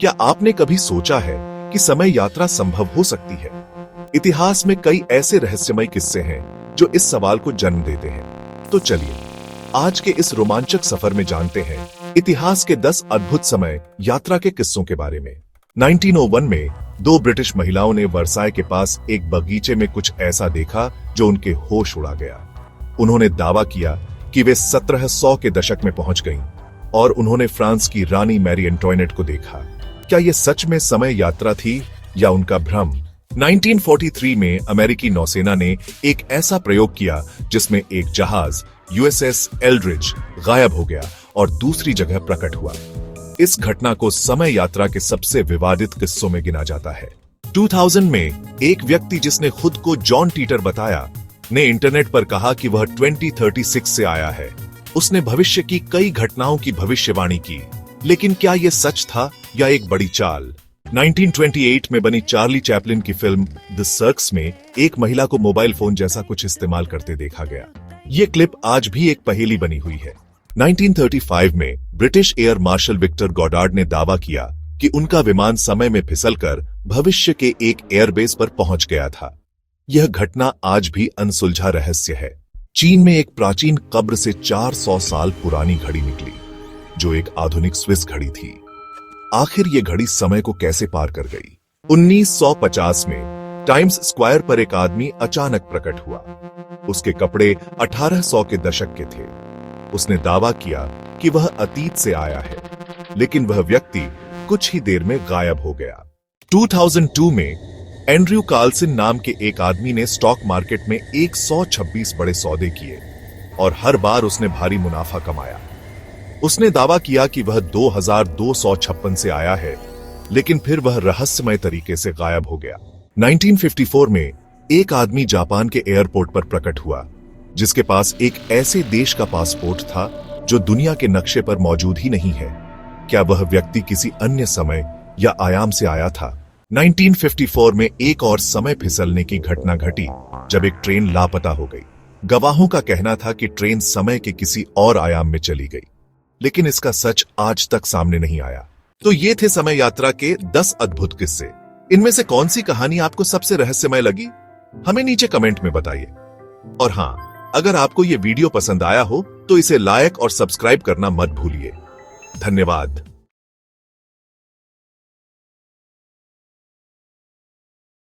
क्या आपने कभी सोचा है कि समय यात्रा संभव हो सकती है? इतिहास में कई ऐसे रहस्यमय किस्से हैं जो इस सवाल को जन्म देते हैं। तो चलिए आज के इस रोमांचक सफर में जानते हैं इतिहास के 10 अद्भुत समय यात्रा के किस्सों के बारे में। 1901 में दो ब्रिटिश महिलाओं ने वर्साय के पास एक बगीचे में कुछ ऐसा देखा जो उनके होश उड़ा गया। उन्होंने दावा किया कि वे 1700 के दशक में पहुंच गईं और उन्होंने फ्रांस की रानी मैरी एंटोइनेट को देखा। क्या यह सच में समय यात्रा थी या उनका भ्रम? 1943 में अमेरिकी नौसेना ने एक ऐसा प्रयोग किया जिसमें एक जहाज यूएसएस एल्ड्रिज गायब हो गया और दूसरी जगह प्रकट हुआ। इस घटना को समय यात्रा के सबसे विवादित किस्सों में गिना जाता है। 2000 में एक व्यक्ति जिसने खुद को जॉन टीटर बताया ने इंटरनेट पर कहा कि वह 2036 से आया है। उसने भविष्य की कई घटनाओं की भविष्यवाणी की, लेकिन क्या यह सच था या एक बड़ी चाल? 1928 में बनी चार्ली चैपलिन की फिल्म द सर्कस में एक महिला को मोबाइल फोन जैसा कुछ इस्तेमाल करते देखा गया। ये क्लिप आज भी एक पहेली बनी हुई है। 1935 में British air marshal Victor Goddard ने दावा किया कि उनका विमान समय में फिसलकर भविष्य के एक एयरबेस पर पहुंच गया था। यह घटना आज भी अनसुलझा रहस्य है। चीन में एक प्राचीन कब्र से 400 साल पुरानी घड़ी निकली, जो एक आधुनिक स्विस घड़ी थी। आखिर ये घड़ी समय को कैसे पार कर गई? 1950 में टाइम्स स्क्वायर पर एक आदमी अचानक प्रकट हुआ। उसके कपड़े 1800 के दशक के थे। उसने दावा किया कि वह अतीत से आया है, लेकिन वह व्यक्ति कुछ ही देर में गायब हो गया। 2002 में एंड्रयू कार्लसन नाम के एक आदमी ने स्टॉक मार्केट में 126 बड़े सौदे किए और हर बार उसने भारी मुनाफा कमाया। उसने दावा किया कि वह 2256 से आया है, लेकिन फिर वह रहस्यमय तरीके से गायब हो गया। 1954 में एक आदमी जापान के एयरपोर्ट पर प्रकट हुआ, जिसके पास एक ऐसे देश का पासपोर्ट था जो दुनिया के नक्शे पर मौजूद ही नहीं है। क्या वह व्यक्ति किसी अन्य समय या आयाम से आया था? 1954 में एक और समय फिसलने की घटना घटी जब एक ट्रेन लापता हो गई। गवाहों का कहना था कि ट्रेन समय के किसी और आयाम में चली गई, लेकिन इसका सच आज तक सामने नहीं आया। तो ये थे समय यात्रा के 10 अद्भुत किस्से। इनमें से कौन सी कहानी आपको सबसे रहस्यमय लगी? हमें नीचे कमेंट में बताइए। और हाँ, अगर आपको ये वीडियो पसंद आया हो तो इसे लाइक और सब्सक्राइब करना मत भूलिए। धन्यवाद।